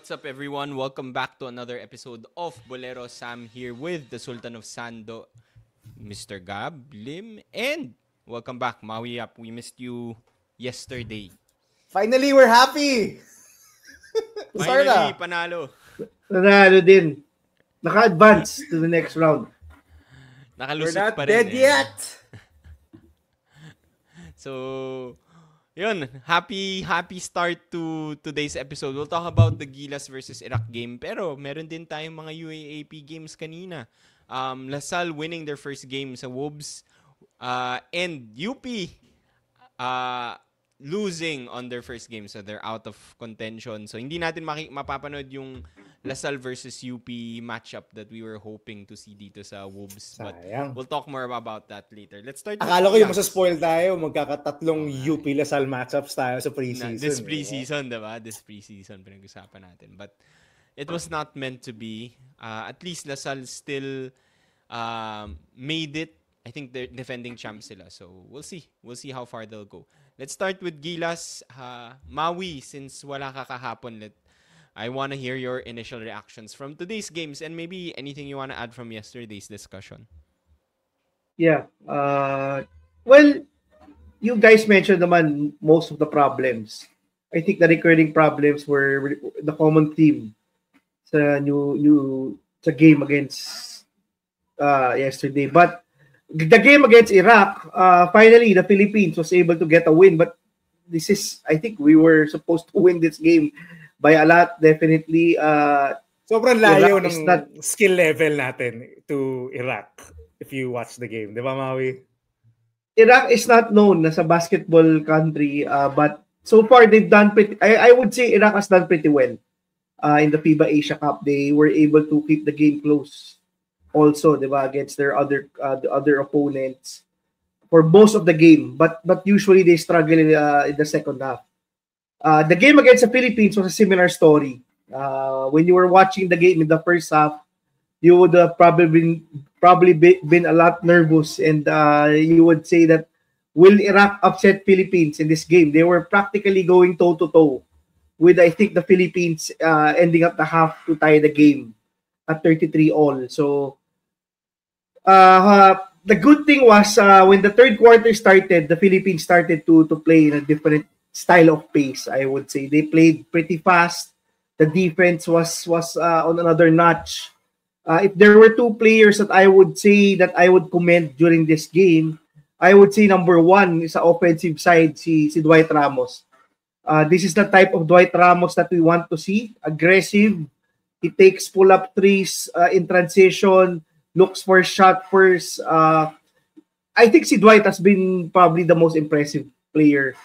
what's up everyone? Welcome back to another episode of Bolero. Sam here with the Sultan of Sando, Mr. Gab, Lim, and welcome back, Maui Up. We missed you yesterday. Finally, we're happy! Finally, panalo. Panalo din. Naka-advance to the next round. Nakalusot We're not pa rin dead yet! So, yun, happy start to today's episode. We'll talk about the Gilas versus Iraq game. Pero meron din tayong mga UAAP games kanina. LaSalle winning their first game sa Wolves. And UP losing on their first game. So they're out of contention. So hindi natin mapapanood yung LaSalle versus UP matchup that we were hoping to see dito sa Wolves. But we'll talk more about that later. Let's start. Akala ko yung masaspoil tayo, magkakatatlong UP LaSalle matchups tayo sa preseason. This preseason, diba? This preseason, pinag-usapan natin. But it was not meant to be. At least LaSalle still made it. I think they're defending champs sila. So we'll see. We'll see how far they'll go. Let's start with Gilas. Maui, since wala ka kahapon, I want to hear your initial reactions from today's games and maybe anything you want to add from yesterday's discussion. Yeah. Well, you guys mentioned naman most of the problems. I think the recurring problems were the common theme sa sa game against yesterday. But the game against Iraq, finally the Philippines was able to get a win. But I think we were supposed to win this game by a lot, definitely. Sobrang layo ng skill level natin to Iraq if you watch the game. Di ba, Maui? Iraq is not known as a basketball country, but so far they've done I would say Iraq has done pretty well in the FIBA Asia Cup. They were able to keep the game close also, di ba, against their other opponents for most of the game. But usually they struggle in the second half. The game against the Philippines was a similar story. When you were watching the game in the first half, you would have probably been a lot nervous, and you would say that, will Iraq upset Philippines in this game? They were practically going toe-to-toe with, I think, the Philippines ending up the half to tie the game at 33-all. So the good thing was when the third quarter started, the Philippines started to play in a different style of pace, I would say. They played pretty fast. The defense was on another notch. If there were two players that I would say that I would commend during this game, I would say number one is the offensive side, si Dwight Ramos. This is the type of Dwight Ramos that we want to see. Aggressive. He takes pull-up threes in transition, looks for shot first. I think si Dwight has been probably the most impressive player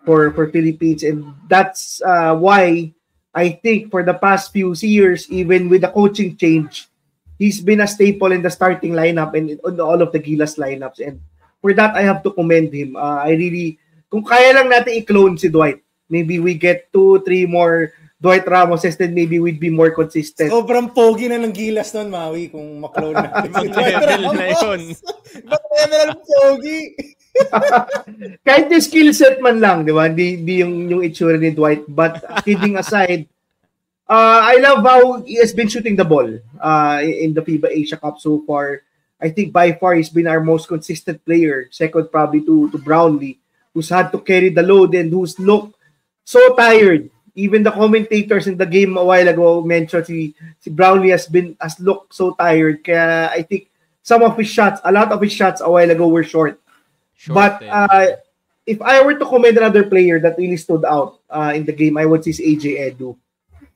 for Philippines, and that's why I think for the past few years, even with the coaching change, he's been a staple in the starting lineup and on all of the Gilas lineups, and for that I have to commend him. Kung kaya lang natin i-clone si Dwight, maybe we get 2-3 more Dwight Ramoses, then maybe we'd be more consistent. Sobrang pogi na ng Gilas nun, Maui, kung maklone natin si Dwight Ramos. Ba't level ng pogi? Kahit yung skill set man lang, di ba? Hindi yung itsura ni Dwight. But kidding aside, I love how he has been shooting the ball in the FIBA Asia Cup so far. I think by far he's been our most consistent player. Second probably to Brownlee, who's had to carry the load and who's looked so tired. Even the commentators in the game a while ago mentioned si Brownlee has looked so tired. Kaya I think a lot of his shots a while ago were short. But if I were to commend another player that really stood out in the game, I would say AJ Edu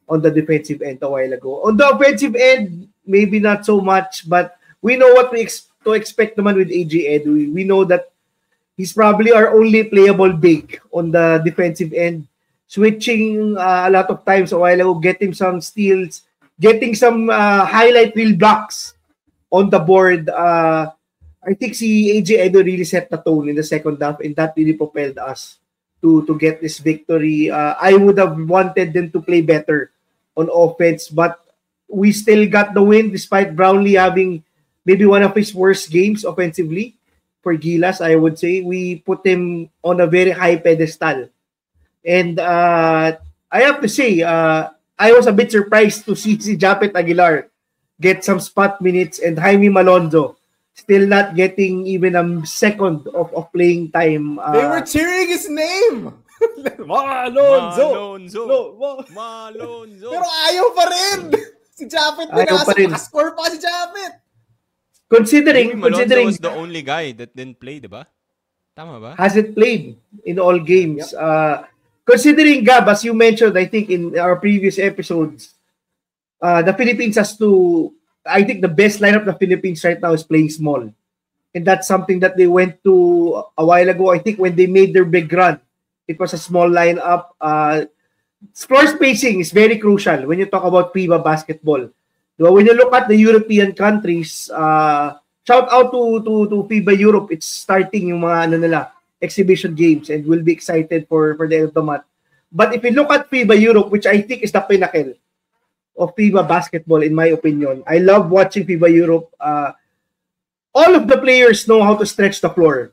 on the defensive end a while ago. On the offensive end, maybe not so much, but we know what to expect naman with AJ Edu. We know that he's probably our only playable big on the defensive end, switching a lot of times a while ago, getting some steals, getting some highlight reel blocks on the board. I think si AJ Edu really set the tone in the second half, and that really propelled us to get this victory. I would have wanted them to play better on offense, but we still got the win despite Brownlee having maybe one of his worst games offensively for Gilas, I would say. We put him on a very high pedestal. And I have to say, I was a bit surprised to see si Japet Aguilar get some spot minutes and Jaime Malonzo still not getting even a second of playing time. They were cheering his name! Malonzo! Malonzo! Pero ayaw pa rin! Si Japet score pa si Japet! Considering was the only guy that didn't play, diba? Tama ba? Hasn't played in all games. Yep. Considering, Gab, as you mentioned, I think in our previous episodes, the Philippines I think the best lineup of the Philippines right now is playing small. And that's something that they went to a while ago. I think when they made their big run, it was a small lineup. Floor spacing is very crucial when you talk about FIBA basketball. When you look at the European countries, shout out to FIBA Europe. It's starting yung mga exhibition games and we'll be excited for the end of the month. But if you look at FIBA Europe, which I think is the pinnacle of FIBA basketball, in my opinion, I love watching FIBA Europe. All of the players know how to stretch the floor.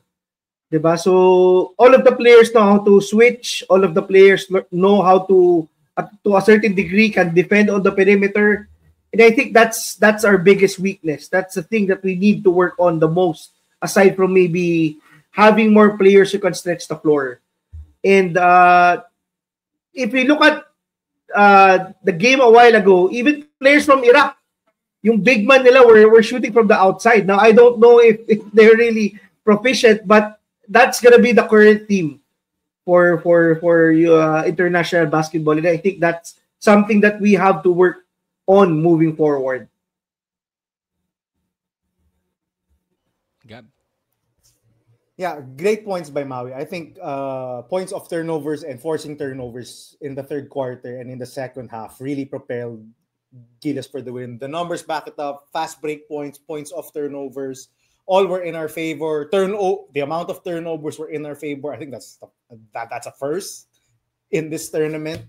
Diba? So all of the players know how to switch. All of the players know how to a certain degree, can defend on the perimeter. And I think that's our biggest weakness. That's the thing that we need to work on the most, aside from maybe having more players who can stretch the floor. And if we look at the game a while ago, even players from Iraq, yung big man nila were shooting from the outside. Now, I don't know if they're really proficient, but that's gonna be the current team for international basketball. And I think that's something that we have to work on moving forward. Gab. Yeah, great points by Maui. I think points of turnovers and forcing turnovers in the third quarter and in the second half really propelled Gilas for the win. The numbers back it up. Fast break points, points of turnovers, all were in our favor. The amount of turnovers were in our favor. I think that's a first in this tournament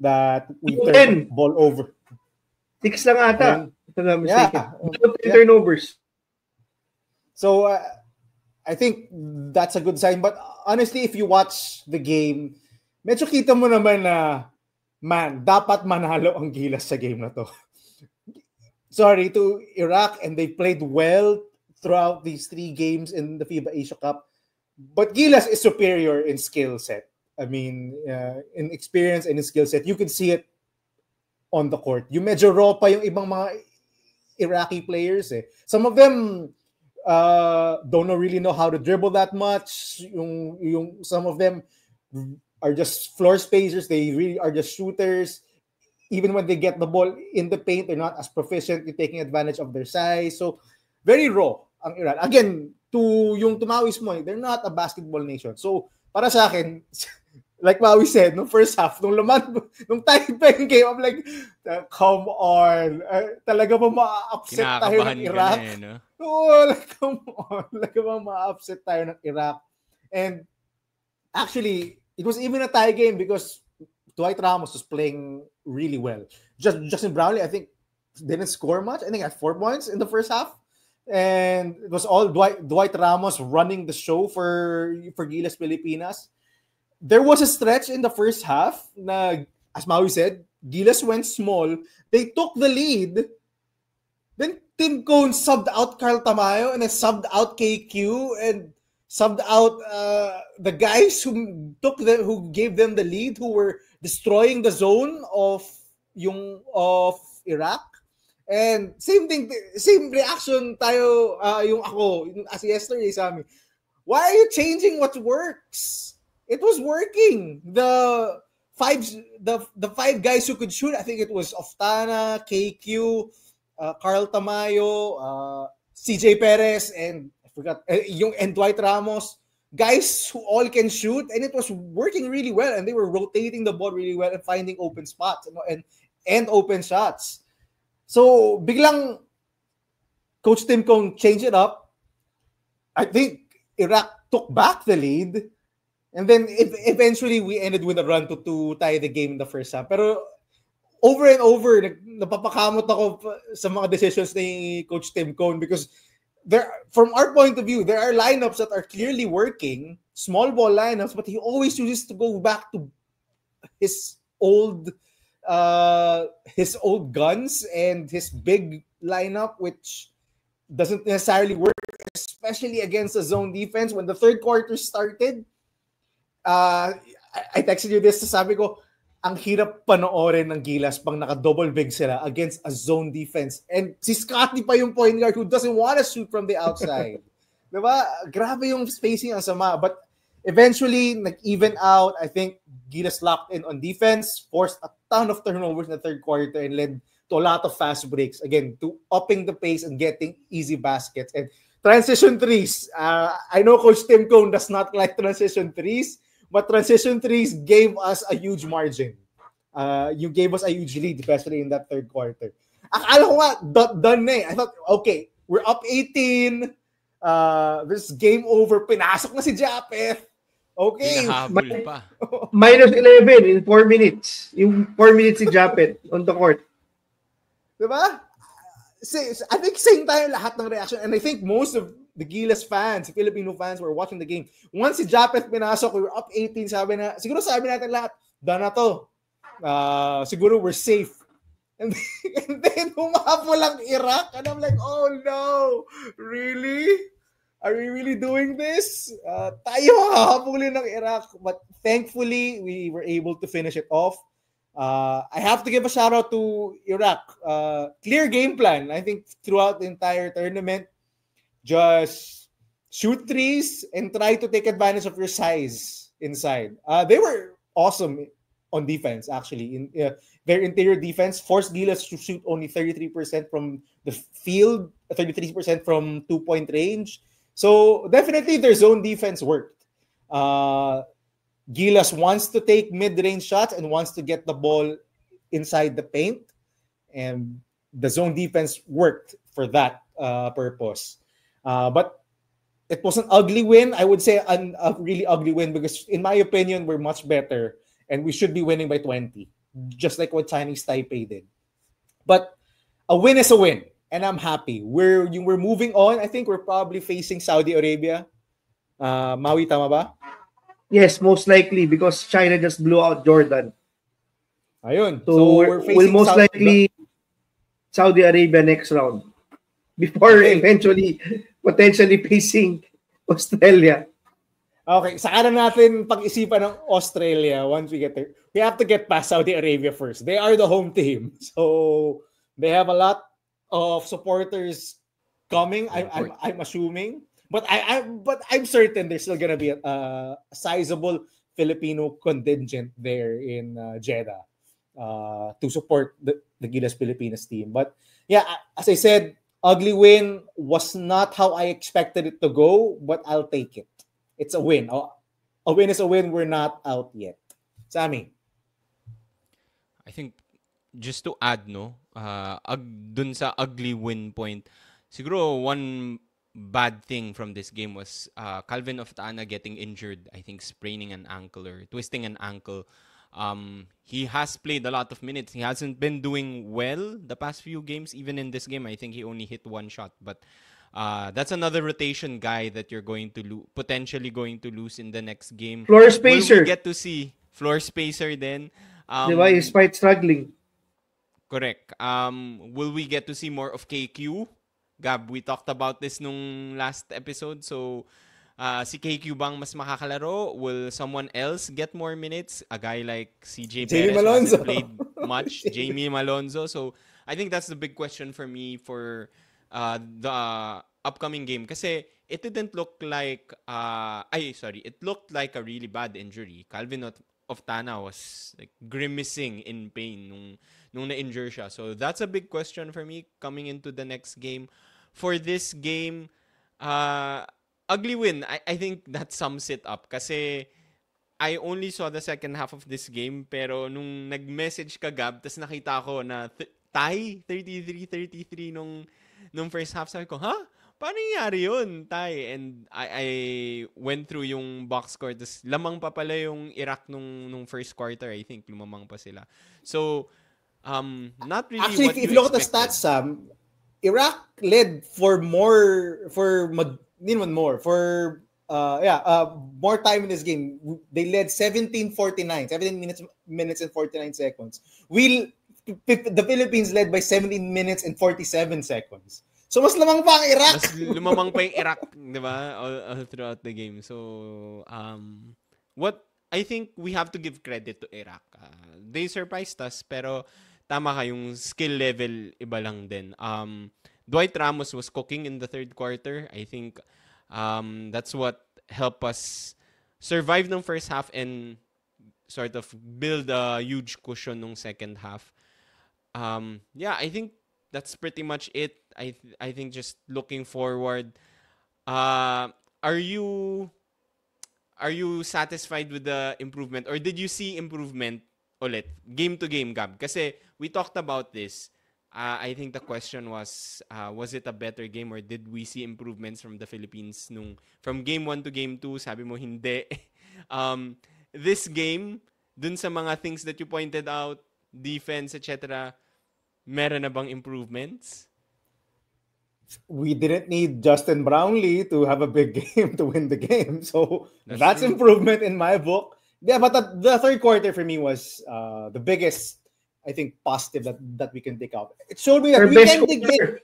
that we turned the ball over. 6 lang ata. Yeah. Turnovers. So I think that's a good sign. But honestly, if you watch the game, medyo kita mo naman na, man, dapat manalo ang Gilas sa game na to. Sorry to Iraq, and they played well throughout these 3 games in the FIBA Asia Cup. But Gilas is superior in skill set. I mean, in experience and in skill set. You can see it on the court. Yung medyo raw pa yung ibang mga Iraqi players. Some of them don't really know how to dribble that much. Some of them are just floor spacers. They really are just shooters. Even when they get the ball in the paint, they're not as proficient in taking advantage of their size. So, very raw ang Iran. Again, to Maui's point, they're not a basketball nation. So, para sa akin, like Maui said, nung first half, nung tie pa yung game, I'm like, come on. Talaga ba ma-upset tayo ng Iraq? No, like, come on. Talaga ba ma-upset tayo ng Iraq? And actually, it was even a tie game because Dwight Ramos was playing really well. Justin Brownlee, I think, didn't score much. I think had 4 points in the first half. And it was all Dwight Ramos running the show for Gilas Pilipinas. There was a stretch in the first half na, as Maui said, Gilas went small. They took the lead. Then Tim Cone subbed out Carl Tamayo and then subbed out KQ and subbed out the guys who gave them the lead, who were destroying the zone of Iraq. And same reaction tayo yung ako as yesterday sa amin. Why are you changing what works? It was working. The 5 guys who could shoot, I think it was Oftana, KQ, Carl Tamayo, CJ Perez, and I forgot and Dwight Ramos, guys who all can shoot, and it was working really well, and they were rotating the ball really well and finding open spots and open shots. So biglang Coach Tim Cone changed it up. I think Iraq took back the lead. And then eventually we ended with a run to tie the game in the first half. Pero over and over, napapakamot ako sa mga decisions ni Coach Tim Cone because from our point of view, there are lineups that are clearly working, small ball lineups, but he always chooses to go back to his old his old guns and his big lineup, which doesn't necessarily work, especially against the zone defense. When the third quarter started, I texted you this, sabi ko, ang hirap panoorin ng Gilas pang naka-double big sila against a zone defense. And si Scotty pa yung point guard who doesn't want to shoot from the outside. Diba? Grabe yung spacing ang sama. But eventually, nag-even out. I think Gilas locked in on defense, forced a ton of turnovers in the third quarter and led to a lot of fast breaks. Again, to upping the pace and getting easy baskets. And transition threes. I know Coach Tim Cone does not like transition threes, but transition threes gave us a huge margin. You gave us a huge lead, especially in that third quarter. Akala ko nga, done na eh. I thought, okay, we're up 18. This game over. Pinasok na si Japeth. Okay. Hinahabol pa. Minus 11 in 4 minutes. Yung 4 minutes si Japeth on the court. Diba? I think same tayo lahat ng reaction. And I think most of the Gilas fans, Filipino fans were watching the game. Once si Japeth pinasok, we were up 18, siguro sabi natin lahat, done na to. Siguro we're safe. And then humabol ang Iraq. And I'm like, oh no, really? Are we really doing this? Tayo hahabulin ng Iraq. But thankfully, we were able to finish it off. I have to give a shout out to Iraq. Clear game plan. I think throughout the entire tournament, just shoot threes and try to take advantage of your size inside. They were awesome on defense, actually. Their interior defense forced Gilas to shoot only 33% from the field, 33% from 2-point range. So definitely their zone defense worked. Gilas wants to take mid-range shots and wants to get the ball inside the paint. And the zone defense worked for that purpose. But it was an ugly win. I would say a really ugly win because, in my opinion, we're much better and we should be winning by 20, just like what Chinese Taipei did. But a win is a win, and I'm happy. We're moving on. I think we're probably facing Saudi Arabia. Maui, tama ba? Yes, most likely because China just blew out Jordan. Ayun. So we'll most likely Saudi Arabia next round before eventually potentially facing Australia. Okay, saka na natin pag-isipan ng Australia once we get there. We have to get past Saudi Arabia first. They are the home team. So they have a lot of supporters coming, I'm assuming. But I'm certain there's still gonna be a sizable Filipino contingent there in Jeddah to support the Gilas Pilipinas team. But yeah, as I said, ugly win was not how I expected it to go, but I'll take it. It's a win. A win is a win. We're not out yet. Sammy? I think just to add, dun sa ugly win point, siguro one bad thing from this game was Calvin Oftana getting injured. I think spraining an ankle or twisting an ankle. He has played a lot of minutes. He hasn't been doing well the past few games. Even in this game, I think he only hit one shot. But that's another rotation guy that you're going to potentially going to lose in the next game. Floor spacer. Will we get to see floor spacer then? Diba, he's quite struggling. Correct. Will we get to see more of KQ? Gab, we talked about this nung last episode. So, si KQ bang mas makakalaro? Will someone else get more minutes? A guy like CJ Perez who hasn't played much. Jamie Malonzo. So, I think that's the big question for me for the upcoming game. Kasi it didn't look like... it looked like a really bad injury. Calvin Oftana was like grimacing in pain nung na-injure siya. So, that's a big question for me coming into the next game. For this game, ugly win. I think that sums it up. Kasi I only saw the second half of this game, pero nung nag-message ka, Gab, tas nakita ko na tie 33-33 nung first half, sabi ko, paano nangyari yun, tie? And I went through yung box score, tas lamang pa pala yung Iraq nung first quarter. I think lumamang pa sila. So, not really actually, what if you look at the stats, Sam, Iraq led for more time in this game. They led 17:49, 17 minutes and 49 seconds. The Philippines led by 17 minutes and 47 seconds. So mas lamang pa ang Iraq. Mas lumamang pa yung Iraq, di ba? All throughout the game. So, what I think we have to give credit to Iraq. They surprised us, pero tama ka, yung skill level iba lang din. Dwight Ramos was cooking in the third quarter. I think that's what helped us survive ng first half and sort of build a huge cushion nung second half. I think that's pretty much it. I think just looking forward, are you satisfied with the improvement, or did you see improvement ulit game to game, Gab? Kasi we talked about this. I think the question was it a better game, or did we see improvements from the Philippines from game 1 to game 2? Sabi mo hindi. This game, dun sa mga things that you pointed out, defense, etc., meron na bang improvements? We didn't need Justin Brownlee to have a big game to win the game. So that's true. improvement in my book. Yeah, but the third quarter for me was the biggest, I think, positive that we can take out. It showed me that we can dig in.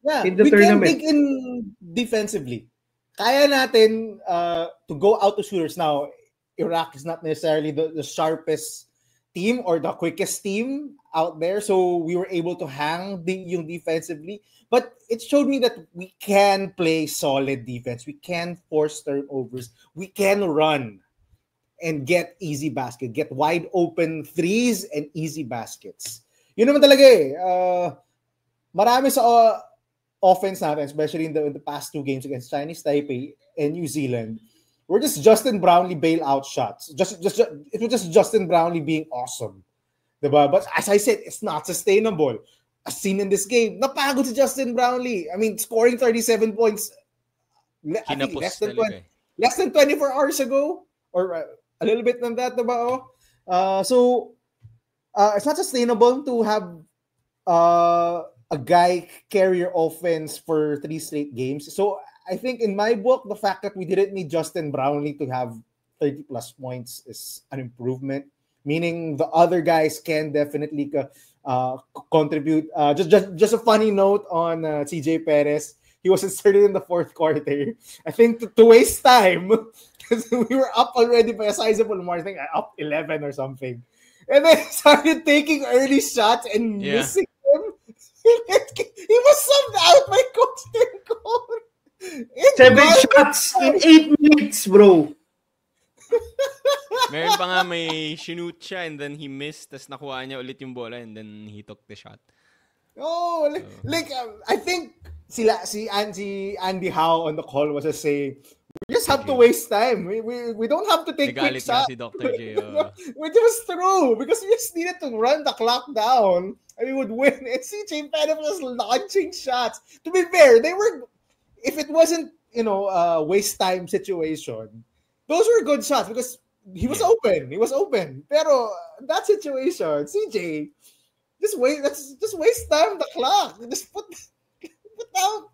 Yeah, we can dig in defensively. Kaya natin to go out to shooters. Now, Iraq is not necessarily the sharpest team or the quickest team out there. So we were able to hang yung defensively. But it showed me that we can play solid defense. We can force turnovers. We can run and get easy basket, get wide open threes and easy baskets. Yun naman talaga eh. Marami sa offense natin, especially in the past 2 games against Chinese Taipei and New Zealand, we're just Justin Brownlee bailout shots. It was just Justin Brownlee being awesome. Diba? But as I said, it's not sustainable. As seen in this game, napagod si Justin Brownlee. I mean, scoring 37 points I think less than 24 hours ago, or a little bit than that, diba? So it's not sustainable to have a guy carry your offense for 3 straight games. So I think in my book, the fact that we didn't need Justin Brownlee to have 30 plus points is an improvement. Meaning the other guys can definitely contribute. Just a funny note on CJ Perez. He was inserted in the fourth quarter. I think to waste time, because we were up already by a sizable margin. I think up 11 or something. And then started taking early shots and missing them. He was subbed out by Coach Tincon. 7 shots in 8 minutes, bro. Meron pa nga may shoot siya and then he missed, tas nakuha niya ulit yung bola and then he took the shot. I think si Andy Howe on the call was just saying, we just have to waste time. We don't have to take quick shots. Si Dr. J. Which was true because we just needed to run the clock down and we would win. And CJ Perez was launching shots. To be fair, if it wasn't, waste time situation, those were good shots because he was open. He was open. Pero that situation, CJ, just waste time the clock. Just put down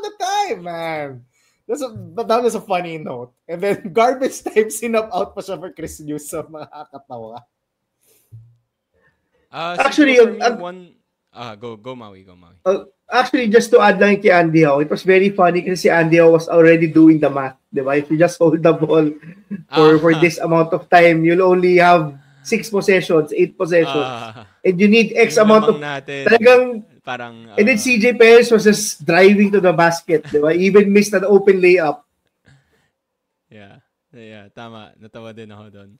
the time, man. That was a funny note. And then garbage time sinap out pa siya for Chris News sa makakatawa. Actually, go Maui. Actually, just to add lang kay Andy Howe, it was very funny kasi si Andy Howe was already doing the math, di ba? If you just hold the ball for this amount of time, you'll only have 6 possessions, 8 possessions. And you need X amount of... Talagang... Parang, and then CJ Perez was just driving to the basket, di ba? Even missed an open layup. Yeah, tama. Natawa din ako doon.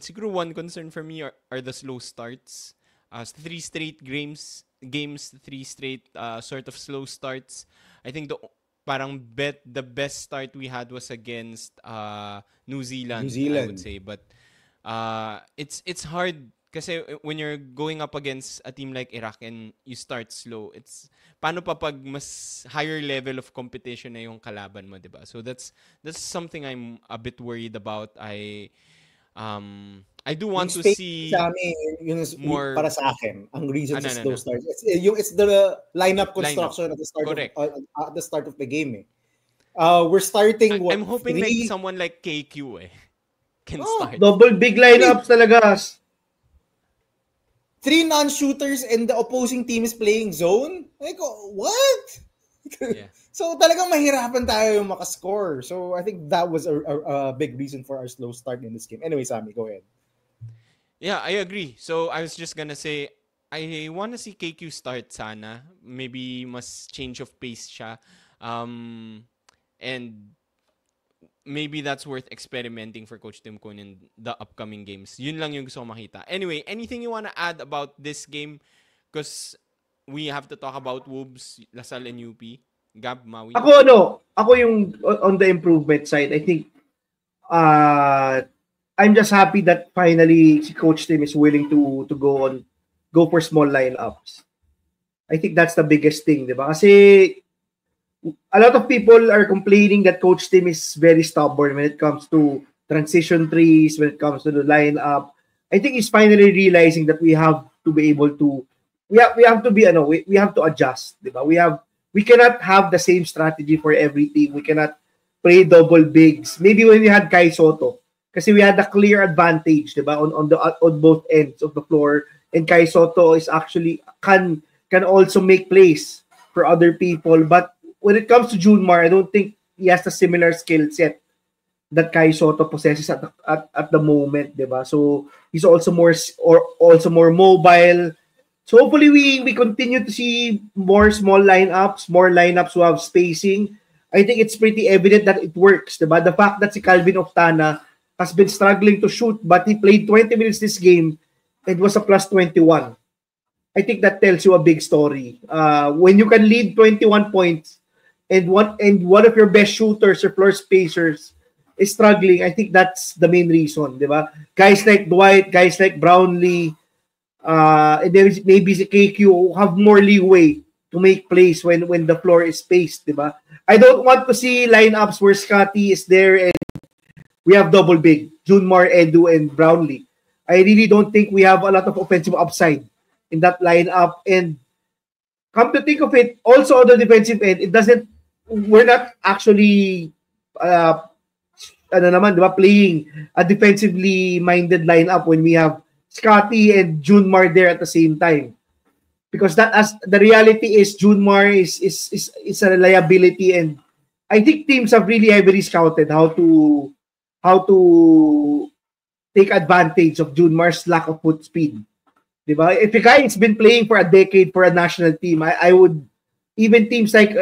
Siguro one concern for me are the slow starts. 3 straight games, 3 straight sort of slow starts. I think the best start we had was against New Zealand, I would say. But it's hard kasi when you're going up against a team like Iraq and you start slow, it's paano pa pag mas higher level of competition na yung kalaban mo, diba? So that's something I'm a bit worried about. I do want to see more para sa akin. Ang reason sa slow start. It's the lineup construction at the start of the game. We're starting I'm hoping like three. someone like KQ can Oh, start. Double big lineups talaga. Three non-shooters and the opposing team is playing zone? Like, what? Yeah. So talagang mahirapan tayo yung makascore. So I think that was a big reason for our slow start in this game. Anyway, Sammy, go ahead. Yeah, I agree. So I was just gonna say, I wanna see KQ start sana. Maybe mas change of pace siya. And maybe that's worth experimenting for Coach Tim Cohn in the upcoming games. Yun lang yung gusto ko makita. Anyway, anything you wanna add about this game? Because we have to talk about Wolves, Lasal, and UP. Gab, Maui? Ako yung on the improvement side. I think I'm just happy that finally si Coach Tim is willing to go for small lineups. I think that's the biggest thing, di ba? Kasi a lot of people are complaining that Coach Tim is very stubborn when it comes to transition trees, when it comes to the lineup. I think he's finally realizing that we have to be able to we have to be we have to adjust, di ba? We cannot have the same strategy for every team. We cannot play double bigs. Maybe when we had Kai Soto, kasi we had a clear advantage, diba, on both ends of the floor. And Kai Soto is actually can also make plays for other people. But when it comes to Junmar, I don't think he has the similar skill set that Kai Soto possesses at the moment, diba? So he's also more mobile. So hopefully we continue to see more small lineups, more lineups who have spacing. I think it's pretty evident that it works, diba? The fact that si Calvin Oftana has been struggling to shoot, but he played 20 minutes this game and was a plus 21. I think that tells you a big story. When you can lead 21 points and one of your best shooters or floor spacers is struggling, I think that's the main reason, diba? Guys like Dwight, guys like Brownlee, and then maybe si KQ have more leeway to make plays when the floor is spaced, diba? I don't want to see lineups where Scotty is there and we have double big, Junmar, Edu, and Brownlee. I really don't think we have a lot of offensive upside in that lineup. And come to think of it, also on the defensive end, we're not actually diba, playing a defensively minded lineup when we have Scotty and Junmar there at the same time, because the reality is Junmar is a liability, and I think teams have really heavily scouted how to take advantage of Junmar's lack of foot speed. Diba? If a guy has been playing for a decade for a national team, I would, even teams like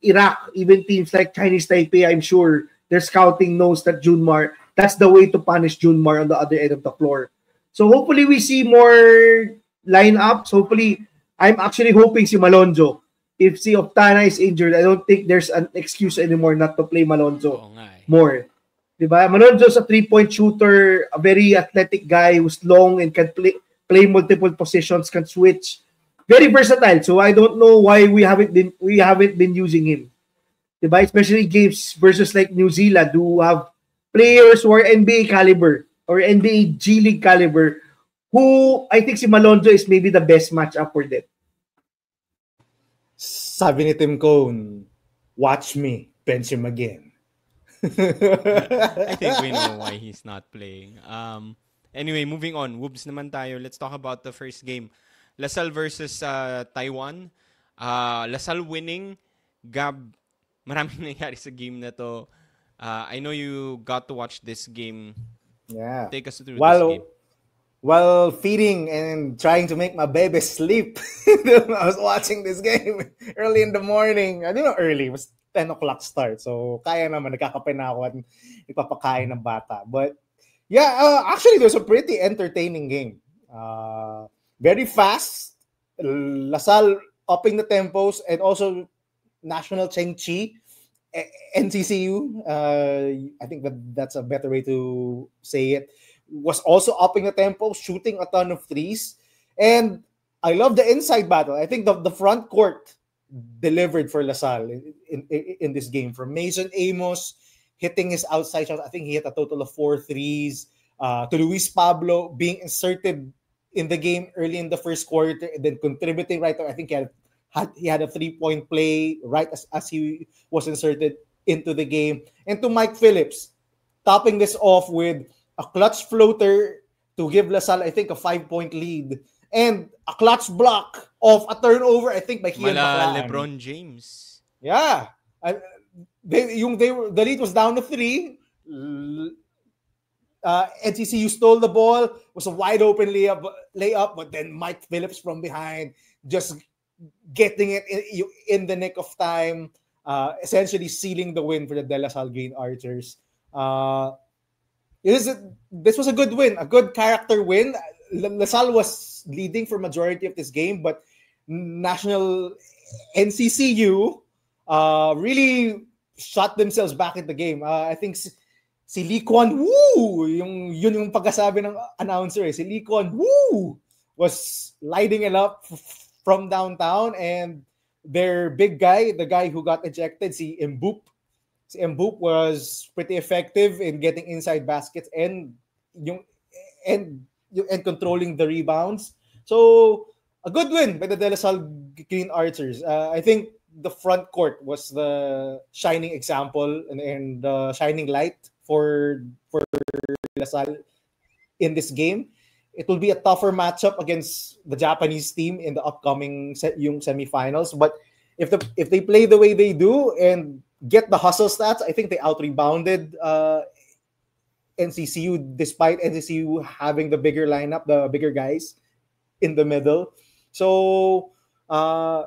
Iraq, even teams like Chinese Taipei, I'm sure their scouting knows that Junmar, that's the way to punish Junmar on the other end of the floor. So hopefully we see more lineups. Hopefully, I'm actually hoping si Malonzo. If si Oftana is injured, I don't think there's an excuse anymore not to play Malonzo more. Diba? Malonzo's a 3-point shooter, a very athletic guy who's long and can play multiple positions, can switch. Very versatile. So I don't know why we haven't been using him. Diba? Especially games versus like New Zealand, who have players who are NBA caliber or NBA G League caliber, who I think si Malonzo is maybe the best matchup for them. Sabi ni Tim Cohn, watch me, bench him again. I think we know why he's not playing. Anyway, moving on. Wolves naman tayo. Let's talk about the first game. Lasal versus Taiwan. Lasal winning. Gab, maraming nangyari sa game na to. I know you got to watch this game. Yeah. Take us through this game. While feeding and trying to make my baby sleep, I was watching this game early in the morning. I don't know early. It was 10 o'clock start. So, kaya naman. Nagkakape na ako at ipapakain ng bata. But, yeah, actually, it was a pretty entertaining game. Very fast. Lasal upping the tempos, and also National Cheng Chi, NCCU, I think that's a better way to say it, was also upping the tempo, shooting a ton of threes. And I love the inside battle. I think the front court delivered for Lasal in this game. From Mason Amos hitting his outside shot, I think he hit a total of 4 threes, to Luis Pablo being inserted in the game early in the first quarter and then contributing right away. I think he had a 3-point play right as he was inserted. into the game. And to Mike Phillips, topping this off with a clutch floater to give LaSalle, I think, a 5-point lead. And a clutch block of a turnover, I think, by Kian Baclaan. LeBron James. Yeah. The lead was down to 3. NCCU stole the ball. Was a wide open layup, but then Mike Phillips from behind just getting it in the nick of time, essentially sealing the win for the De La Salle Green Archers. This was a good win, a good character win. LaSalle was leading for majority of this game, but National NCCU really shot themselves back in the game. I think si Lee Kwon Woo, yun yung pagkasabi ng announcer. Si Lee Kwon Woo was lighting it up from downtown, and their big guy, the guy who got ejected, si Mboop. Si Mboop was pretty effective in getting inside baskets and controlling the rebounds. So, a good win by the De La Salle Green Archers. I think the front court was the shining example and the shining light for La Salle in this game. It will be a tougher matchup against the Japanese team in the upcoming yung semifinals. But if they play the way they do and get the hustle stats, I think they out-rebounded NCCU, despite NCCU having the bigger lineup, the bigger guys in the middle. So, a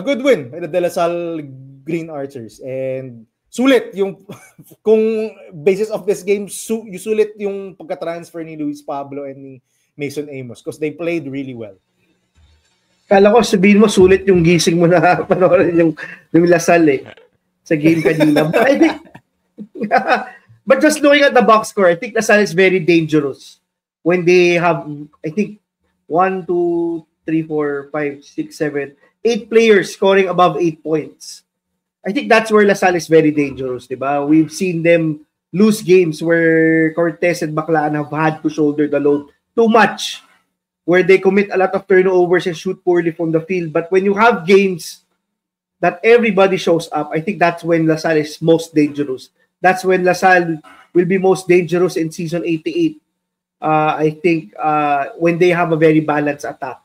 good win by the De La Salle Green Archers. And sulit yung, kung basis of this game, sulit yung pagka-transfer ni Luis Pablo and ni Mason Amos because they played really well. Kala ko sabihin mo, sulit yung gising mo na panoorin yung LaSalle sa game kanina. But I think, but just looking at the box score, I think LaSalle is very dangerous when they have, I think, 1, 2, 3, 4, 5, 6, 7, 8 players scoring above 8 points. I think that's where LaSalle is very dangerous, diba? We've seen them lose games where Cortez and Baclaan have had to shoulder the load too much, where they commit a lot of turnovers and shoot poorly from the field. But when you have games that everybody shows up, I think that's when LaSalle is most dangerous. That's when LaSalle will be most dangerous in season 88. I think when they have a very balanced attack.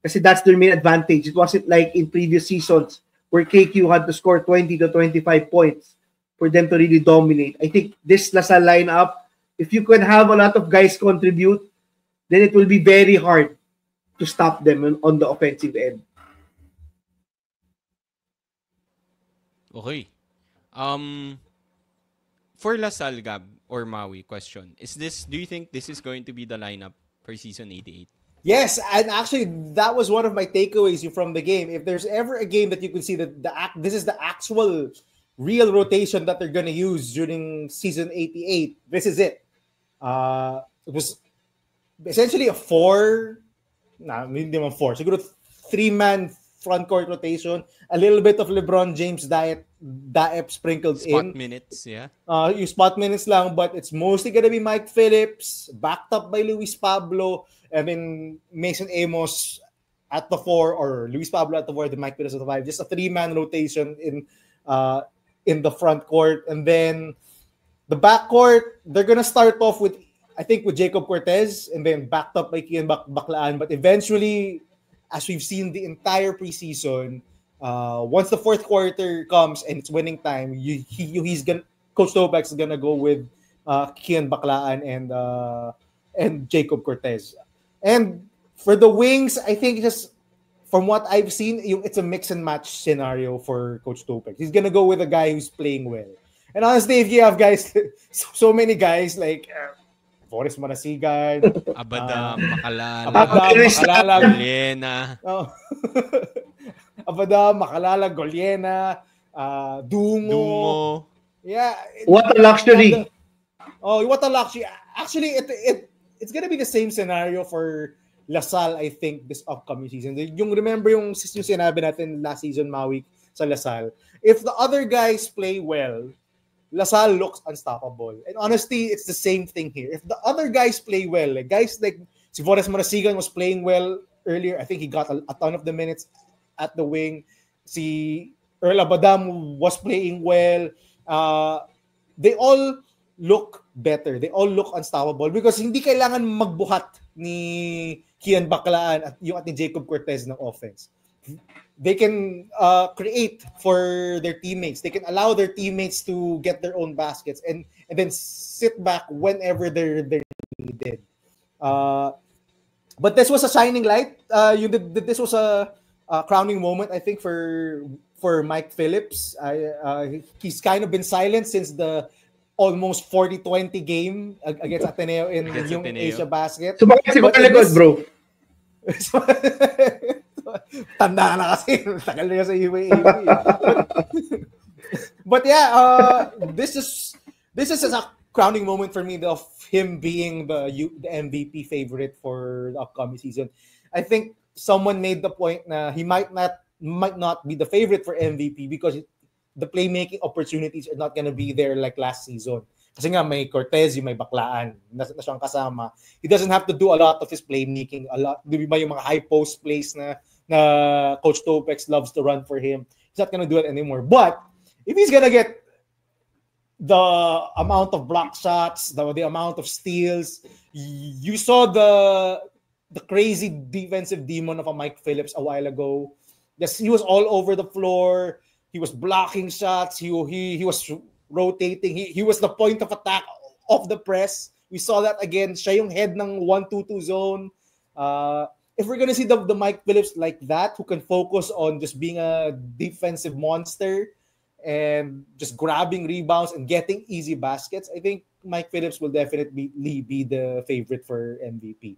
Kasi that's their main advantage. It wasn't like in previous seasons where KQ had to score 20 to 25 points for them to really dominate. I think this LaSalle lineup, if you can have a lot of guys contribute, then it will be very hard to stop them on the offensive end. Okay. For LaSalle, Gab, or Maui, question. Do you think this is going to be the lineup for season 88? Yes, and actually that was one of my takeaways from the game. If there's ever a game that you could see that this is the actual real rotation that they're gonna use during season 88, this is it. It was essentially a 4, hindi naman 4, siguro 3-man front court rotation, a little bit of LeBron James diet sprinkled spot in. Minutes, yeah. Yung spot minutes lang, but it's mostly gonna be Mike Phillips, backed up by Luis Pablo, and then Mason Amos at the 4, or Luis Pablo at the 4, then Mike Phillips at the 5. Just a 3-man rotation in the front court. And then the back court, they're gonna start off with, I think, with Jacob Cortez, and then backed up by Kian Baclaan. But eventually, as we've seen the entire preseason, once the fourth quarter comes and it's winning time, Coach Topac is gonna go with Kian Baclaan and Jacob Cortez. And for the wings, I think just from what I've seen, it's a mix and match scenario for Coach Topac. He's gonna go with a guy who's playing well. And honestly, if you have guys, so many guys like Boris Marasigan, Abadam, Makalala, Goliena. Abadam, Makalala, Goliena, Dungo. Yeah. What a luxury. What a luxury. Actually, it's gonna be the same scenario for LaSalle, I think, this upcoming season. Remember yung sinabi natin last season, Maui, sa LaSalle. If the other guys play well, LaSalle looks unstoppable. And honestly, it's the same thing here. If the other guys play well, like guys like si Boris Marasigan was playing well earlier. I think he got a ton of the minutes at the wing. Si Earl Abadam was playing well. They all look better. They all look unstoppable because hindi kailangan magbuhat ni Kian Baclaan at ni Jacob Cortez ng offense. They can create for their teammates. They can allow their teammates to get their own baskets and then sit back whenever they're needed. But this was a shining light. This was a crowning moment, I think, for Mike Phillips. He's kind of been silent since the almost 40-20 game against Ateneo in yung Asia Basket. So bakit si Kumalikod, bro? Tanda na kasi. Tagal na sa UAAP. But yeah, this is a crowning moment for me of him being the MVP favorite for the upcoming season. I think someone made the point na he might not be the favorite for MVP because the playmaking opportunities are not gonna be there like last season. Kasi nga may Cortez, may Baclaan na siyang kasama. He doesn't have to do a lot of his playmaking. Di ba yung mga high post plays na Coach Topex loves to run for him. He's not gonna do it anymore. But if he's gonna get the amount of block shots, the amount of steals, you saw the crazy defensive demon of a Mike Phillips a while ago. Yes, he was all over the floor. He was blocking shots. He was rotating. He was the point of attack of the press. We saw that again. Siya yung head ng 1-2-2 zone. If we're gonna see the Mike Phillips like that, who can focus on just being a defensive monster and just grabbing rebounds and getting easy baskets, I think Mike Phillips will definitely be the favorite for MVP.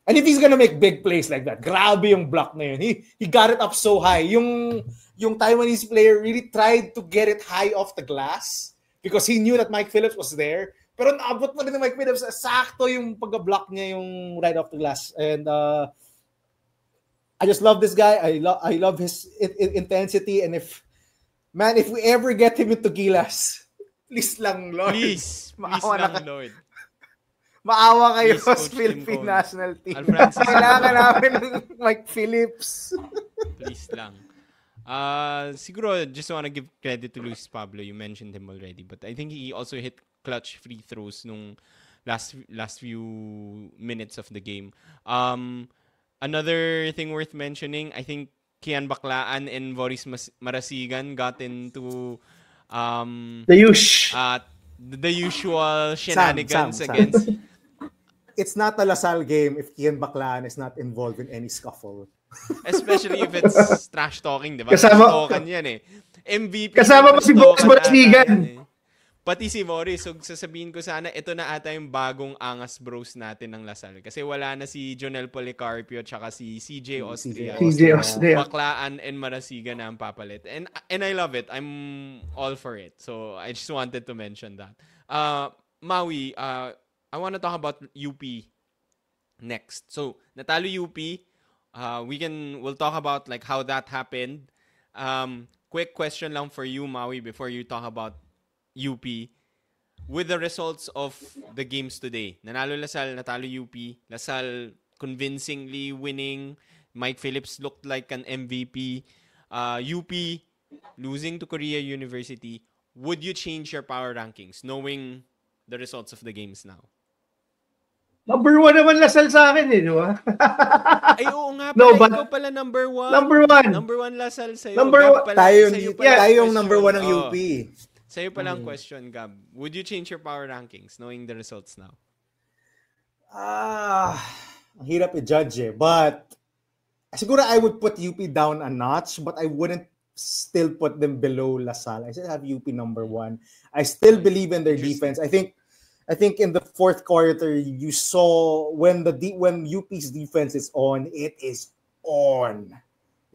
And if he's gonna make big plays like that, grabe yung block na yun. He got it up so high. Yung Taiwanese player really tried to get it high off the glass because he knew that Mike Phillips was there. Pero naabot pa rin ng Mike Phillips. Sakto yung pag-block niya yung right off the glass. And I just love this guy. I love his intensity. And if we ever get him into Gilas, please lang, Lord. Please lang, Lord. Maawa kayo sa Philippine national team. Kailangan namin ng Mike Phillips. Please lang. Siguro, just want to give credit to Luis Pablo. You mentioned him already. But I think he also hit clutch free throws nung last few minutes of the game. Another thing worth mentioning, I think Kian Baclaan and Boris Marasigan got into the usual shenanigans against... It's not a Lasal game if Kian Baclaan is not involved in any scuffle. Especially if it's trash talking, di ba? Trash-talkan yan eh. MVP. Kasama pa si Boris Marasigan. Pati si Boris. So, sasabihin ko sana, ito na ata yung bagong angas bros natin ng Lasal. Kasi wala na si Jonel Policarpio tsaka si CJ Austria. Baclaan and Marasigan na ang papalit. And I love it. I'm all for it. So, I just wanted to mention that. Maui, I want to talk about UP next. So, natalo UP. We'll talk about like how that happened. Quick question lang for you, Maui, before you talk about UP. With the results of the games today, nanalo Lasal, natalo UP. Lasal convincingly winning. Mike Phillips looked like an MVP. UP losing to Korea University. Would you change your power rankings knowing the results of the games now? Number 1 naman Lasal sa akin eh, di ba? Ay, oo nga pala. Ikaw pala number 1. Number 1 Lasal sa'yo. Tayo yung number 1 ng UP. Sa'yo pala ang question, Gab. Would you change your power rankings knowing the results now? Ang hirap i-judge eh. But siguro I would put UP down a notch, but I wouldn't still put them below Lasal. I still have UP number 1. I still believe in their defense. I think in the fourth quarter, you saw when UP's defense is on, it is on.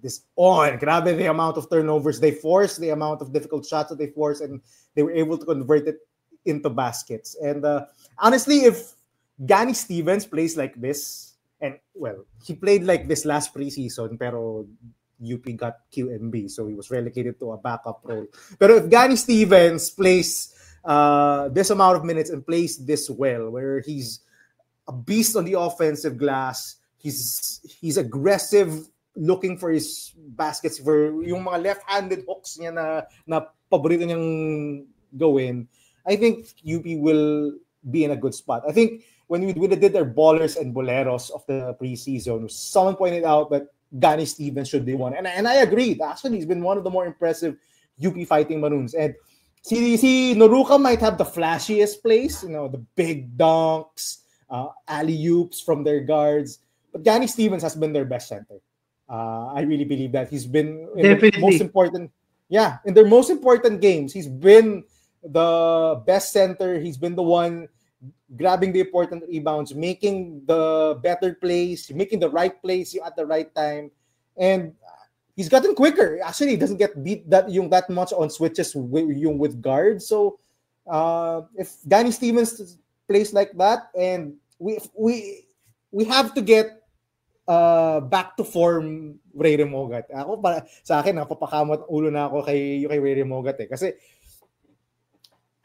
It is on. Grabe the amount of turnovers they force, the amount of difficult shots that they force, and they were able to convert it into baskets. And honestly, if Gani Stevens plays like this, and well, he played like this last preseason, pero UP got QMB, so he was relegated to a backup role. Pero if Gani Stevens plays this amount of minutes and plays this well, where he's a beast on the offensive glass, he's aggressive looking for his baskets, for yung mga left-handed hooks niya na paborito niyang gawin, I think UP will be in a good spot. I think when they did their ballers and boleros of the preseason, someone pointed out that Gani Stevens should be one. And I agree. Actually, he's been one of the more impressive UP Fighting Maroons. And si Noruka might have the flashiest plays, the big dunks, alley-oops from their guards. But Gani Stevens has been their best center. I really believe that. He's been in the most important, in their most important games. He's been the best center. He's been the one grabbing the important rebounds, making the better plays, making the right plays at the right time. And he's gotten quicker. Actually, he doesn't get beat that much on switches with guards. So if Gani Stevens plays like that, and we have to get back to form Ray Remogat. Sa akin, napapakamot ulo na ako kay Ray Remogat Kasi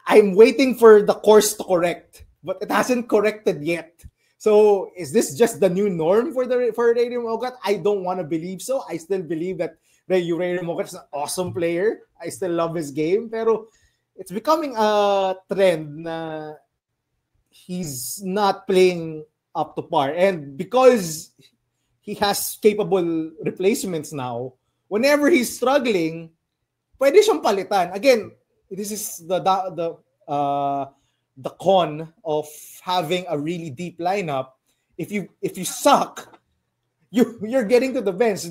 I'm waiting for the course to correct, but it hasn't corrected yet. So is this just the new norm for Ray Remogat? I don't want to believe so. I still believe that Ray Remogat is an awesome player. I still love his game, pero it's becoming a trend na he's not playing up to par. And because he has capable replacements now, whenever he's struggling, pwede siyang palitan. Again, this is the con of having a really deep lineup. If you suck, you're getting to the bench.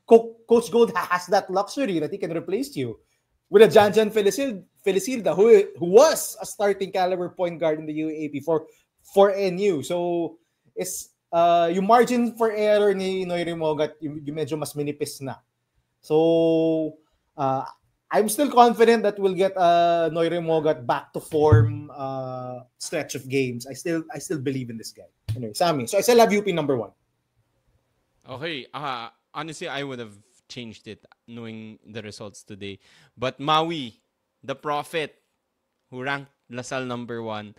Coach Gold has that luxury that he can replace you with a Janjan Felicilda, who was a starting caliber point guard in the UAAP for NU. So it's yung margin for error ni Noy Remogat, yung medyo mas minipis na. So I'm still confident that we'll get Noy Remogat back to form stretch of games. I still believe in this guy. Anyway, Sammy. So I still have UP number 1. Okay. Honestly, I would have changed it knowing the results today. But Maui, the prophet, who ranked LaSalle number 1,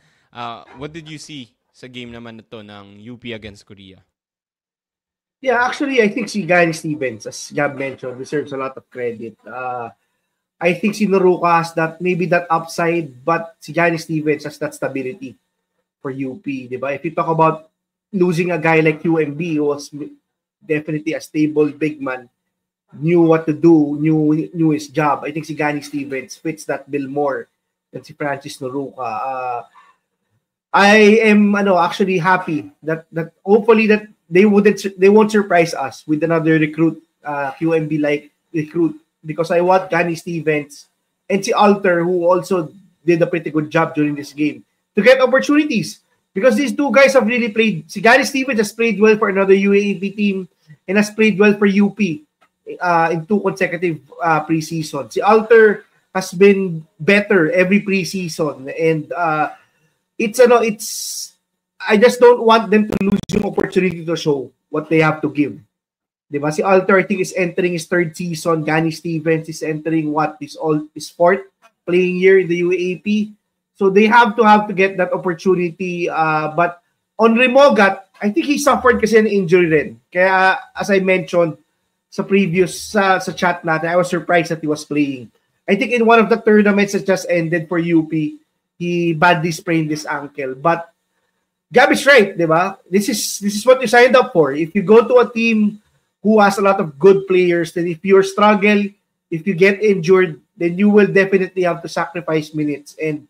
what did you see sa game naman na to ng UP against Korea? Yeah, actually, I think si Gani Stevens, as Gab mentioned, deserves a lot of credit. I think si Noruka has maybe that upside, but si Gani Stevens has that stability for UP, diba? If you talk about losing a guy like UMB, who was definitely a stable big man, knew what to do, knew his job, I think si Gani Stevens fits that bill more than si Francis Noruka. I am actually happy that hopefully that they won't surprise us with another recruit, QMB like recruit, because I want Gani Stevens and si Alter, who also did a pretty good job during this game, to get opportunities, because these two guys have really played. Si Gani Stevens has played well for another UAAP team and has played well for UP in 2 consecutive preseason. Si Alter has been better every preseason, and I just don't want them to lose yung opportunity to show what they have to give. Diba? Si Alter, I think, is entering his 3rd season. Gani Stevens is entering his 4th playing year in the UAAP. So they have to get that opportunity. But on Remogat, I think he suffered kasi an injury rin. Kaya, as I mentioned sa previous sa chat natin, I was surprised that he was playing. I think in one of the tournaments that just ended for UP, he badly sprained his ankle. But Gabby's right, di ba? This is what you signed up for. If you go to a team who has a lot of good players, then if you struggle, if you get injured, then you will definitely have to sacrifice minutes. And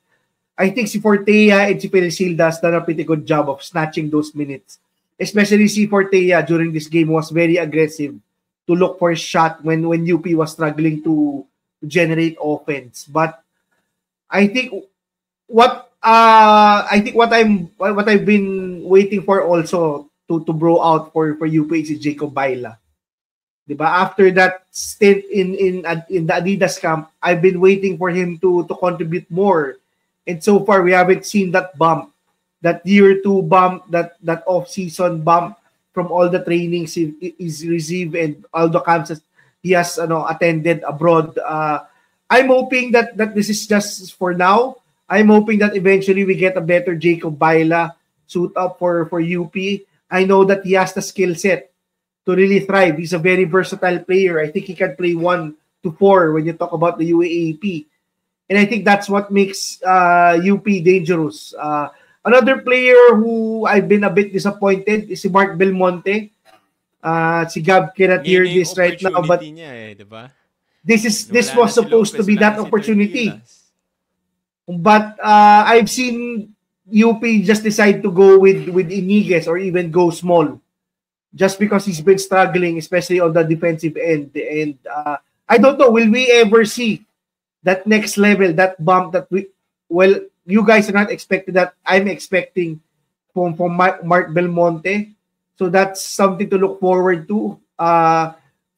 I think si Fortea and si Felicilda has done a pretty good job of snatching those minutes. Especially si Fortea during this game was very aggressive to look for a shot when UP was struggling to generate offense. But I think what I've been waiting for also to bro out for UP is Jacob Baila. Diba? After that stint in the Adidas camp, I've been waiting for him to contribute more. And so far, we haven't seen that bump, that year 2 bump, that off-season bump from all the trainings he's received and all the camps he has attended abroad. I'm hoping that this is just for now. I'm hoping that eventually we get a better Jacob Baila suit up for UP. I know that he has the skill set to really thrive. He's a very versatile player. I think he can play 1 to 4 when you talk about the UAAP. And I think that's what makes UP dangerous. Another player who I've been a bit disappointed is si Mark Belmonte. Si Gab cannot hear this right now, but niya, diba? this was supposed to be that opportunity. But I've seen UP just decide to go with Iniguez or even go small, just because he's been struggling, especially on the defensive end. And I don't know, will we ever see that next level, that bump that you guys are not expecting, that I'm expecting from Mark Belmonte. So that's something to look forward to.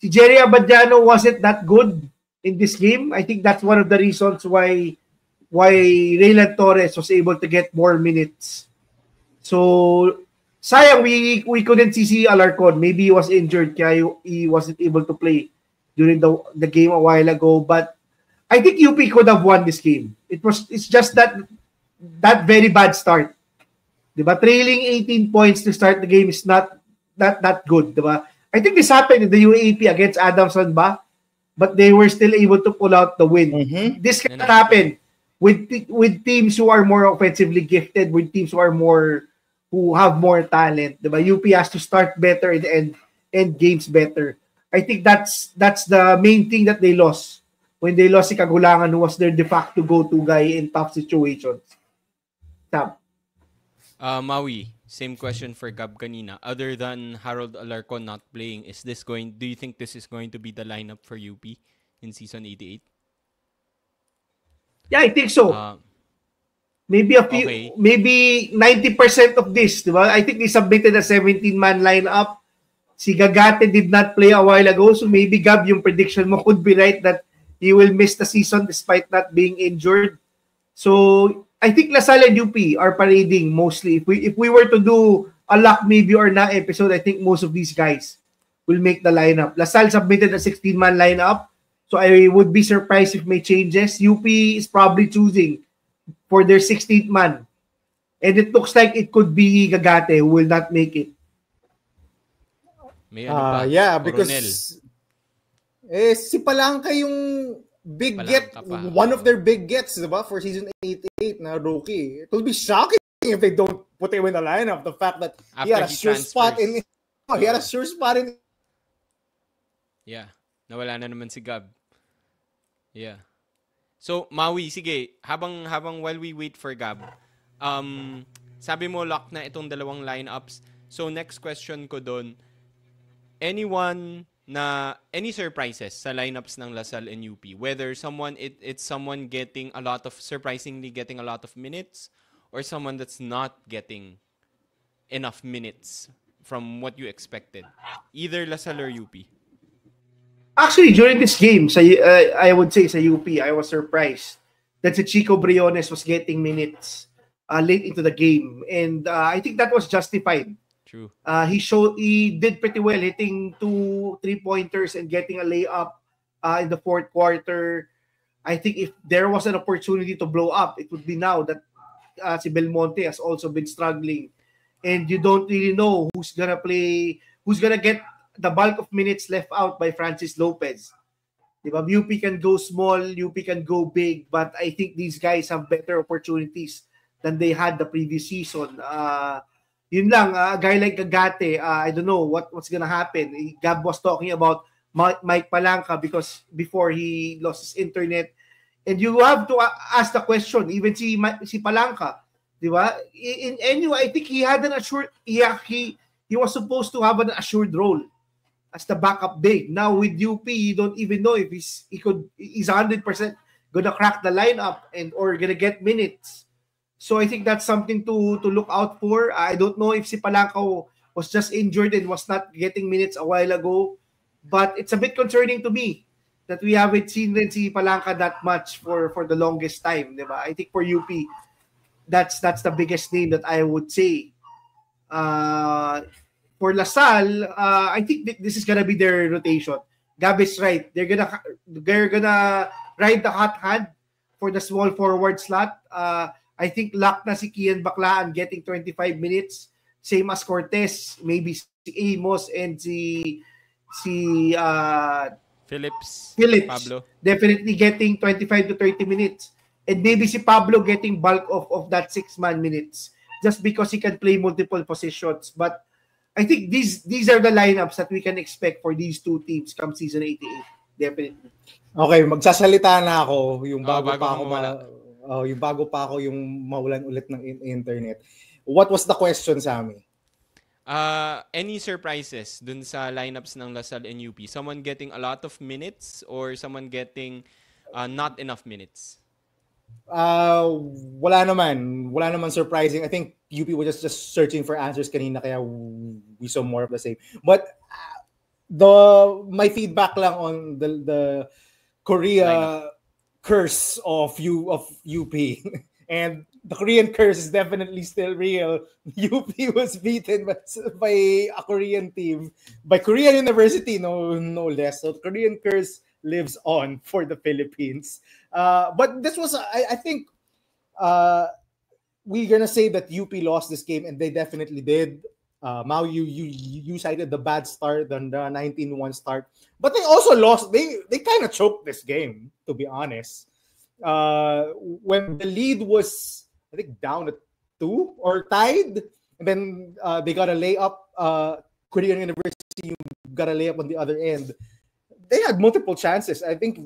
Si Jerry Abadiano wasn't that good in this game. I think that's one of the reasons why Raylan Torres was able to get more minutes. So sayang we couldn't see Alarcon. Maybe he was injured kaya he wasn't able to play during the game a while ago. But I think UP could have won this game. It's just that very bad start. Diba? Trailing 18 points to start the game is not that good. Diba? I think this happened in the UAP against Adamson ba? But they were still able to pull out the win. Mm-hmm. This can happen with teams who are more offensively gifted, with teams who have more talent. Diba? UP has to start better and end games better. I think that's the main thing that they lost when they lost si Kagulangan, who was their de facto go-to guy in tough situations. Tab. Maui, same question for Gab kanina. Other than Harold Alarcon not playing, do you think this is going to be the lineup for UP in season 88? Yeah, I think so. Maybe maybe 90% of this, diba? I think they submitted a 17-man lineup. Si Gagate did not play a while ago, so maybe Gab, yung prediction mo could be right that he will miss the season despite not being injured. So I think LaSalle and UP are parading mostly. If we were to do a lock maybe or na episode, I think most of these guys will make the lineup. LaSalle submitted a 16-man lineup, so I would be surprised if may changes. UP is probably choosing for their 16th man, and it looks like it could be Gagate who will not make it. Yeah, because si Palangka yung big get, one of their big gets, diba, for season 88 na rookie. It will be shocking if they don't put him in the lineup. The fact that he had a sure spot in. He had a sure spot in. Yeah, nawala na naman si Gab. Yeah. So Maui, sige, habang while we wait for Gab, sabi mo lock na itong dalawang lineups. So next question ko doon, any surprises sa lineups ng LaSalle and UP? Whether it's someone surprisingly getting a lot of minutes, or someone that's not getting enough minutes from what you expected. Either LaSalle or UP. Actually, during this game, I would say sa UP, I was surprised that si Chico Briones was getting minutes late into the game. And I think that was justified. True. He did pretty well, hitting 2 3-pointers and getting a layup in the fourth quarter. I think if there was an opportunity to blow up, it would be now that si Belmonte has also been struggling, and you don't really know who's gonna get the bulk of minutes left out by Francis Lopez. Diba? UP can go small, UP can go big, but I think these guys have better opportunities than they had the previous season. Yun lang, a guy like Gagate, I don't know what's gonna happen. Gab was talking about Mike Palangka because before he lost his internet. And you have to ask the question, even si Palangka, di ba? I think he had an assured, he was supposed to have an assured role as the backup big. Now with UP, you don't even know if he's 100% gonna crack the lineup or gonna get minutes. So I think that's something to look out for. I don't know if si Palangka was just injured and was not getting minutes a while ago, but it's a bit concerning to me that we haven't seen rin si Palangka that much for the longest time, di ba? I think for UP, that's the biggest name that I would say. For LaSalle, I think this is gonna be their rotation. Gab is right. They're gonna ride the hot hand for the small forward slot. I think lock na si Kian Baclaan getting 25 minutes. same as Cortez, maybe si Amos and si Phillips, Pablo definitely getting 25 to 30 minutes. And maybe si Pablo getting bulk of that 6-man minutes just because he can play multiple positions. But I think these are the lineups that we can expect for these two teams come season 88. Definitely. Okay, magsasalita na ako yung bago pa ako yung mawalan ulit ng internet. What was the question, Sammy? Any surprises dun sa lineups ng LaSalle and UP? Someone getting a lot of minutes or someone getting not enough minutes? Wala naman surprising. I think UP was just searching for answers kanina kaya we saw more of the same. But my feedback lang on the Korea curse of UP and the Korean curse is definitely still real. UP was beaten by a Korean team, by Korean University, no less. So the Korean curse lives on for the Philippines. But this was, I think, we're gonna say that UP lost this game, and they definitely did. Mao, you cited the bad start and the 19-1 start, but they also lost. They kind of choked this game, to be honest. When the lead was, I think, down at 2 or tied, and then they got a layup. Korean University got a layup on the other end. They had multiple chances. I think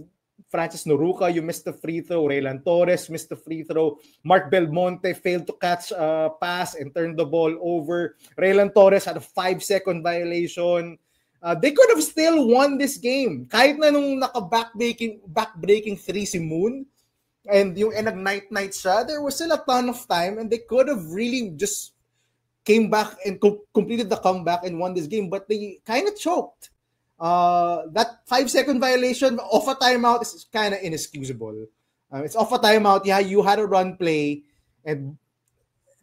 Francis Noruca, you missed the free throw. Raylan Torres missed the free throw. Mark Belmonte failed to catch a pass and turned the ball over. Raylan Torres had a 5-second violation. They could have still won this game. Kahit na nung back-breaking 3 si Moon and yung nag-night-night siya, there was still a ton of time and they could have really just came back and completed the comeback and won this game, but they kind of choked. That 5-second violation off a timeout is kind of inexcusable. It's off a timeout. Yeah, you had a run play, and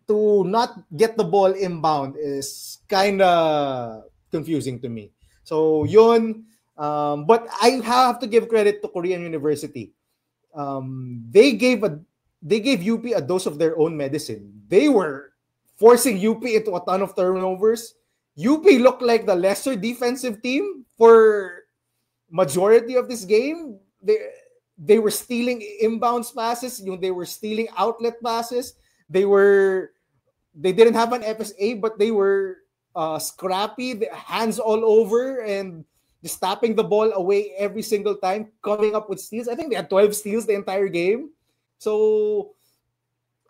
to not get the ball inbound is kind of confusing to me. So yun. But I have to give credit to Korean University. They gave UP a dose of their own medicine. They were forcing UP into a ton of turnovers. UP looked like the lesser defensive team for majority of this game. They were stealing inbounds passes. They were stealing outlet passes. They didn't have an FSA, but they were scrappy, hands all over, and just tapping the ball away every single time, coming up with steals. I think they had 12 steals the entire game. So,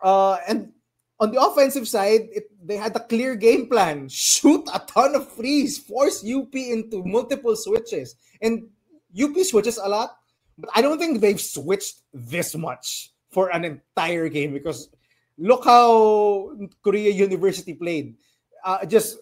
and on the offensive side, they had a clear game plan. Shoot a ton of threes. Force UP into multiple switches. And UP switches a lot. But I don't think they've switched this much for an entire game. Because look how Korea University played. Just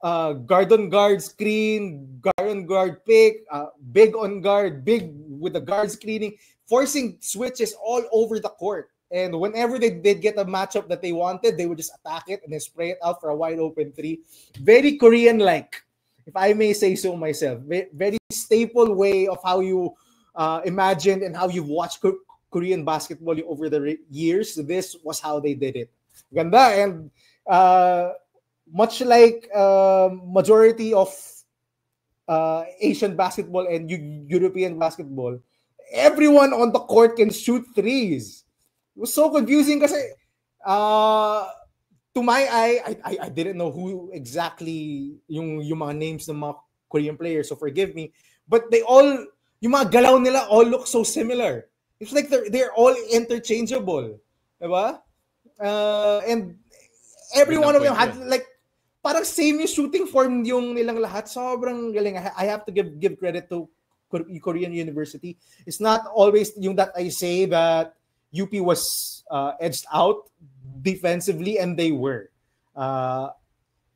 guard on guard screen, guard on guard pick, big on guard, big with the guard screening. Forcing switches all over the court. And whenever they did get a matchup that they wanted, they would just attack it and then spray it out for a wide open 3. Very Korean-like, if I may say so myself. Very staple way of how you imagined and how you've watched Korean basketball over the years. This was how they did it. Ganda. And much like majority of Asian basketball and European basketball, everyone on the court can shoot threes. It was so confusing kasi to my eye, I didn't know who exactly yung mga names ng mga Korean players, so forgive me. But yung mga galaw nila all look so similar. It's like they're all interchangeable. Diba? And every one of them had like parang same yung shooting form yung nilang lahat. Sobrang galing. I have to give credit to Korean University. It's not always yung that I say that UP was edged out defensively, and they were. I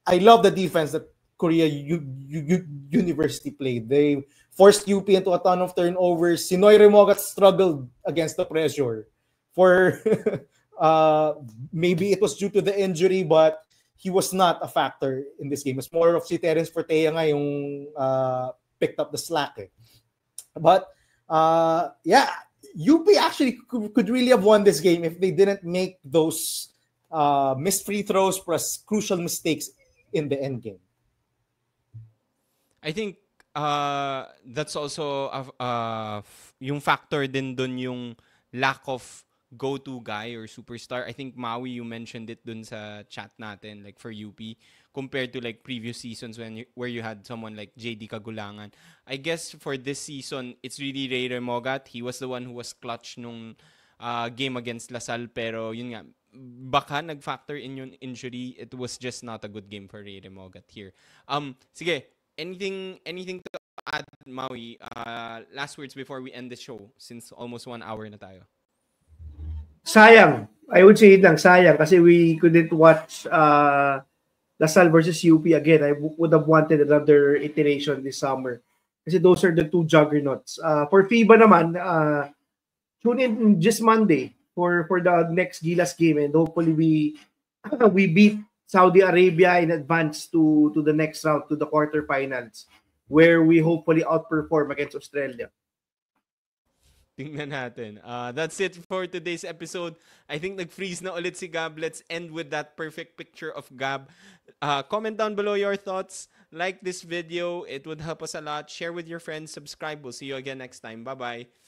love the defense that Korea University played. They forced UP into a ton of turnovers. Sinoy Remogat struggled against the pressure. For maybe it was due to the injury, but he was not a factor in this game. It's more of si Terence Fortea nga yung picked up the slack. But yeah, UP actually could really have won this game if they didn't make those missed free throws plus crucial mistakes in the end game. I think that's also yung factor din dun yung lack of go-to guy or superstar. I think Maui, you mentioned it dun sa chat natin, like for UP, compared to like previous seasons where you had someone like JD Kagulangan. I guess for this season, it's really Ray Remogat. He was the one who was clutch nung game against Lasal, pero yun nga, baka nag-factor in yung injury. It was just not a good game for Ray Remogat here. Sige, anything to add, Maui? Last words before we end the show, since almost 1 hour na tayo. Sayang. I would say it lang, sayang. Kasi we couldn't watch Lasal versus UP again. I would have wanted another iteration this summer. Kasi those are the two juggernauts. For FIBA naman, tune in just Monday for the next Gilas game, and hopefully we beat Saudi Arabia in advance to the next round, to the quarterfinals, where we hopefully outperform against Australia. Tingnan natin. That's it for today's episode. I think nag-freeze na ulit si Gab. Let's end with that perfect picture of Gab. Comment down below your thoughts. Like this video. It would help us a lot. Share with your friends. Subscribe. We'll see you again next time. Bye-bye.